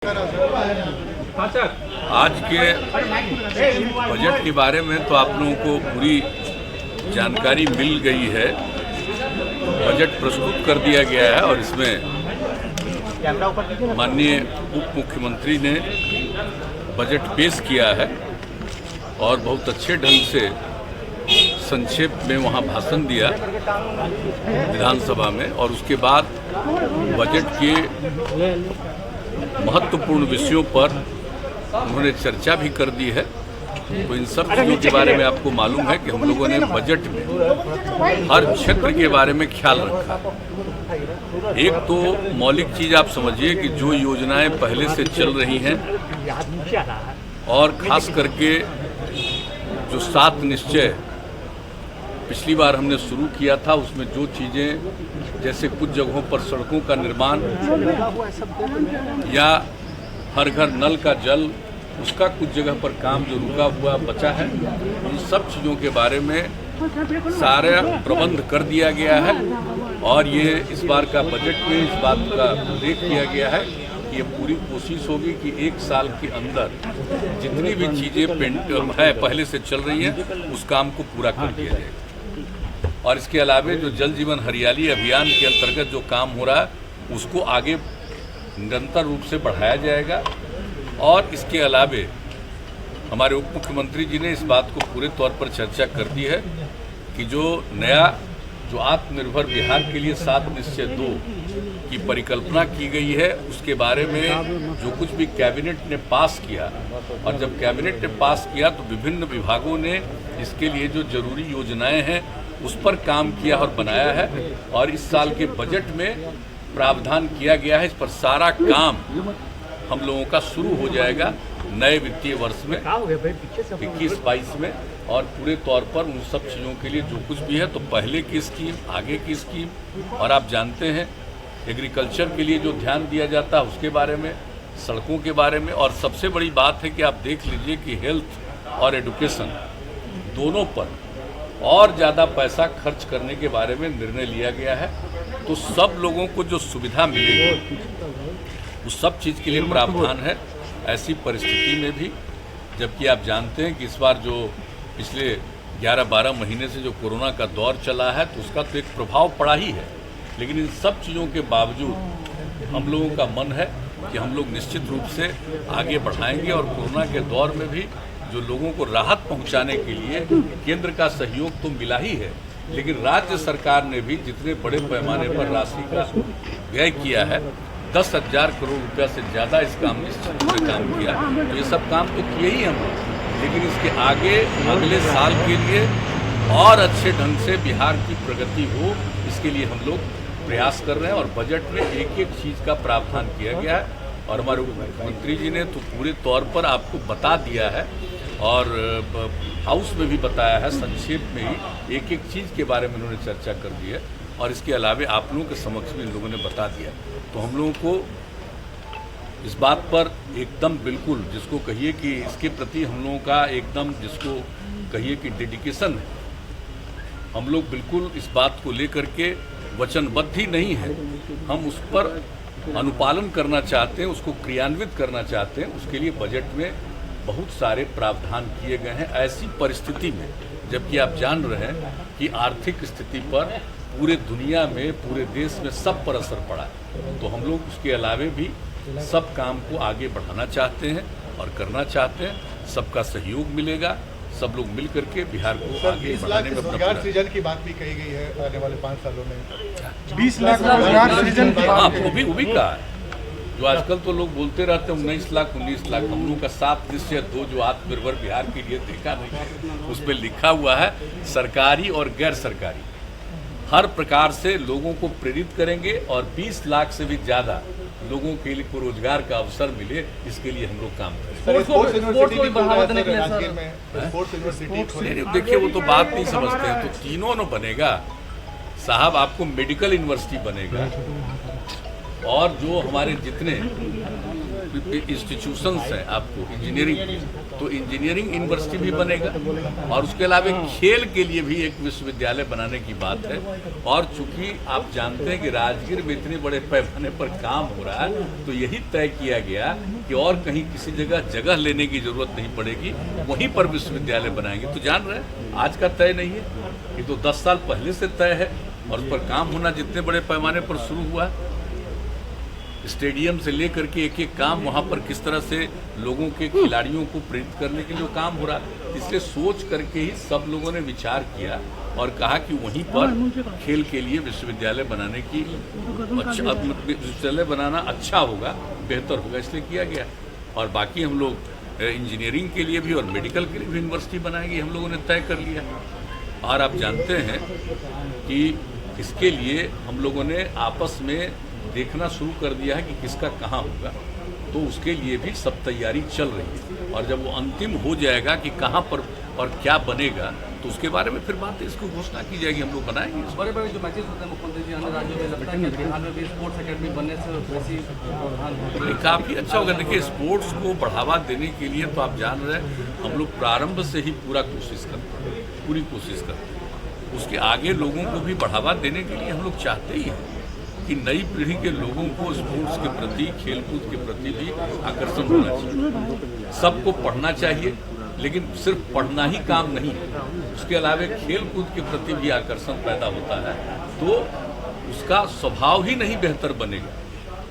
आज के बजट के बारे में तो आप लोगों को पूरी जानकारी मिल गई है। बजट प्रस्तुत कर दिया गया है और इसमें माननीय उप मुख्यमंत्री ने बजट पेश किया है और बहुत अच्छे ढंग से संक्षेप में वहाँ भाषण दिया विधानसभा में, और उसके बाद बजट के महत्वपूर्ण विषयों पर उन्होंने चर्चा भी कर दी है। तो इन सब चीज़ों के बारे में आपको मालूम है कि हम लोगों ने बजट में हर क्षेत्र के बारे में ख्याल रखा। एक तो मौलिक चीज़ आप समझिए कि जो योजनाएं पहले से चल रही हैं और ख़ास करके जो 7 निश्चय पिछली बार हमने शुरू किया था, उसमें जो चीज़ें जैसे कुछ जगहों पर सड़कों का निर्माण या हर घर नल का जल, उसका कुछ जगह पर काम जो रुका हुआ बचा है, उन सब चीज़ों के बारे में सारा प्रबंध कर दिया गया है। और ये इस बार का बजट में इस बात का उल्लेख किया गया है कि ये पूरी कोशिश होगी कि 1 साल के अंदर जितनी भी चीज़ें पहले से चल रही हैं उस काम को पूरा कर दिया जाएगा। और इसके अलावा जो जल जीवन हरियाली अभियान के अंतर्गत जो काम हो रहा है उसको आगे निरंतर रूप से बढ़ाया जाएगा। और इसके अलावा हमारे उप मुख्यमंत्री जी ने इस बात को पूरे तौर पर चर्चा कर दी है कि जो नया जो आत्मनिर्भर बिहार के लिए 7 निश्चय 2 की परिकल्पना की गई है, उसके बारे में जो कुछ भी कैबिनेट ने पास किया, और जब कैबिनेट ने पास किया तो विभिन्न विभागों ने इसके लिए जो जरूरी योजनाएं हैं उस पर काम किया और बनाया है। और इस साल के बजट में प्रावधान किया गया है, इस पर सारा काम हम लोगों का शुरू हो जाएगा नए वित्तीय वर्ष में 21-22 में। और पूरे तौर पर उन सब चीज़ों के लिए जो कुछ भी है, तो पहले की स्कीम, आगे की स्कीम, और आप जानते हैं एग्रीकल्चर के लिए जो ध्यान दिया जाता है उसके बारे में, सड़कों के बारे में। और सबसे बड़ी बात है कि आप देख लीजिए कि हेल्थ और एजुकेशन दोनों पर और ज़्यादा पैसा खर्च करने के बारे में निर्णय लिया गया है। तो सब लोगों को जो सुविधा मिलेगी उस सब चीज़ के लिए प्रावधान है ऐसी परिस्थिति में भी। जबकि आप जानते हैं कि इस बार जो पिछले 11-12 महीने से जो कोरोना का दौर चला है तो उसका तो एक प्रभाव पड़ा ही है, लेकिन इन सब चीज़ों के बावजूद हम लोगों का मन है कि हम लोग निश्चित रूप से आगे बढ़ाएंगे। और कोरोना के दौर में भी जो लोगों को राहत पहुंचाने के लिए केंद्र का सहयोग तो मिला ही है, लेकिन राज्य सरकार ने भी जितने बड़े पैमाने पर राशि का व्यय किया है, 10,000 करोड़ रुपया से ज़्यादा इस क्षेत्र में काम किया। तो ये सब काम तो किए ही हम लोग, लेकिन इसके आगे अगले साल के लिए और अच्छे ढंग से बिहार की प्रगति हो, इसके लिए हम लोग प्रयास कर रहे हैं। और बजट में एक एक चीज़ का प्रावधान किया गया है और हमारे मुख्यमंत्री जी ने तो पूरे तौर पर आपको बता दिया है और हाउस में भी बताया है, संक्षेप में ही एक एक चीज़ के बारे में उन्होंने चर्चा कर दी है। और इसके अलावा आप लोगों के समक्ष भी इन लोगों ने बता दिया। तो हम लोगों को इस बात पर एकदम बिल्कुल, जिसको कहिए कि इसके प्रति हम लोगों का एकदम, जिसको कहिए कि डेडिकेशन है, हम लोग बिल्कुल इस बात को लेकर के वचनबद्ध ही नहीं है, हम उस पर अनुपालन करना चाहते हैं, उसको क्रियान्वित करना चाहते हैं। उसके लिए बजट में बहुत सारे प्रावधान किए गए हैं ऐसी परिस्थिति में, जबकि आप जान रहे हैं कि आर्थिक स्थिति पर पूरे दुनिया में, पूरे देश में सब पर असर पड़ा है। तो हम लोग उसके अलावे भी सब काम को आगे बढ़ाना चाहते हैं और करना चाहते हैं। सबका सहयोग मिलेगा, सब लोग मिल करके बिहार को आगे बढ़ाने में रोजगार सृजन की बात भी कही गई है। आने वाले 5 सालों में 20 लाख रोजगार सृजन की, हाँ वो भी कहा है। जो आजकल तो लोग बोलते रहते हैं 19 लाख 19 लाख, हम लोगों का 7 निश्चय 2 जो आत्मनिर्भर बिहार के लिए देखा नहीं, उसमें लिखा हुआ है सरकारी और गैर सरकारी हर प्रकार से लोगों को प्रेरित करेंगे और 20 लाख से भी ज़्यादा लोगों के लिए को रोजगार का अवसर मिले, इसके लिए हम लोग काम करें। देखिए वो तो बात नहीं समझते हैं, तो तीनों न बनेगा साहब। आपको मेडिकल यूनिवर्सिटी बनेगा और जो हमारे जितने इंस्टीट्यूशंस हैं, आपको इंजीनियरिंग तो इंजीनियरिंग यूनिवर्सिटी भी बनेगा और उसके अलावा खेल के लिए भी एक विश्वविद्यालय बनाने की बात है। और चूंकि आप जानते हैं कि राजगीर में इतने बड़े पैमाने पर काम हो रहा है, तो यही तय किया गया कि और कहीं किसी जगह लेने की जरूरत नहीं पड़ेगी, वहीं पर विश्वविद्यालय बनाएंगे। तो जान रहे हैं आज का तय नहीं है, ये तो 10 साल पहले से तय है और उस पर काम होना जितने बड़े पैमाने पर शुरू हुआ, स्टेडियम से लेकर के एक एक काम वहाँ पर किस तरह से लोगों के खिलाड़ियों को प्रेरित करने के लिए काम हो रहा है, इसलिए सोच करके ही सब लोगों ने विचार किया और कहा कि वहीं पर खेल के लिए विश्वविद्यालय बनाने की विश्वविद्यालय बनाना अच्छा होगा, बेहतर होगा, इसलिए किया गया। और बाकी हम लोग इंजीनियरिंग के लिए भी और मेडिकल के लिए भी यूनिवर्सिटी बनाएंगे, हम लोगों ने तय कर लिया। और आप जानते हैं कि इसके लिए हम लोगों ने आपस में देखना शुरू कर दिया है कि किसका कहाँ होगा, तो उसके लिए भी सब तैयारी चल रही है। और जब वो अंतिम हो जाएगा कि कहाँ पर और क्या बनेगा, तो उसके बारे में फिर बात इसको घोषणा की जाएगी, हम लोग बनाएंगे। बड़े बड़े जो मैचेस होते हैं मुख्यमंत्री जी अन्य राज्यों में, लगता है कि बिहार में भी स्पोर्ट्स अकेडमी बनने से वैसी काफ़ी अच्छा होगा। देखिए, स्पोर्ट्स को बढ़ावा देने के लिए तो आप जान रहे हैं हम लोग प्रारंभ से ही पूरी कोशिश करते हैं। उसके आगे लोगों को भी बढ़ावा देने के लिए हम लोग चाहते ही हैं कि नई पीढ़ी के लोगों को स्पोर्ट्स के प्रति, खेलकूद के प्रति भी आकर्षण होना चाहिए। सबको पढ़ना चाहिए, लेकिन सिर्फ पढ़ना ही काम नहीं है, उसके अलावा खेलकूद के प्रति भी आकर्षण पैदा होता है, तो उसका स्वभाव ही नहीं बेहतर बनेगा,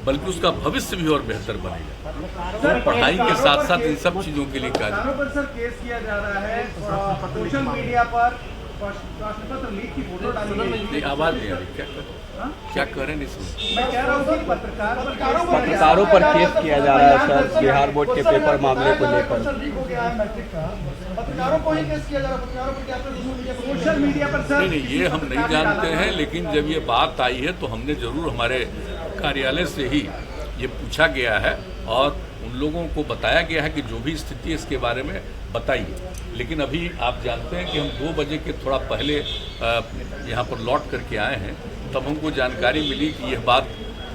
बल्कि उसका भविष्य भी और बेहतर बनेगा। तो पढ़ाई के साथ साथ इन सब चीज़ों के लिए कार्य। पर सर केस किया जा रहा है, सोशल मीडिया पर प्रश्नपत्र लीक की फोटो डाली नहीं, आवाज़ नहीं आ रही, क्या कह रहे हैं? नहीं सुन। मैं कह रहा हूँ कि पत्रकारों पर केस किया जा रहा है सर, बिहार बोर्ड के पेपर मामले को लेकर। पत्रकारों को ही केस किया जा रहा है, पत्रकारों पर क्या सोशल मीडिया पर सर? नहीं, ये हम नहीं जानते हैं, लेकिन जब ये बात आई है तो हमने जरूर हमारे कार्यालय से ही ये पूछा गया है और उन लोगों को बताया गया है कि जो भी स्थिति है इसके बारे में बताइए। लेकिन अभी आप जानते हैं कि हम 2 बजे के थोड़ा पहले यहाँ पर लौट करके आए हैं, तब हमको जानकारी मिली कि यह बात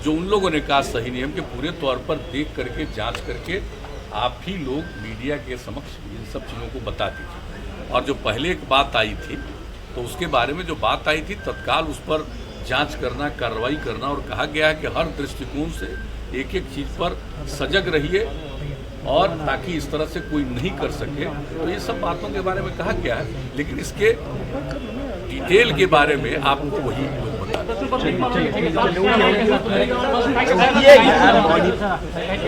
जो उन लोगों ने कहा सही नहीं, हम के पूरे तौर पर देख करके जांच करके आप ही लोग मीडिया के समक्ष इन सब चीज़ों को बता दीजिए। और जो पहले एक बात आई थी, तो उसके बारे में जो बात आई थी तत्काल उस पर जांच करना, कार्रवाई करना, और कहा गया है कि हर दृष्टिकोण से एक एक चीज़ पर सजग रहिए और ताकि इस तरह से कोई नहीं कर सके। तो ये सब बातों के बारे में कहा गया है, लेकिन इसके डिटेल के बारे में आपको वही लोग बता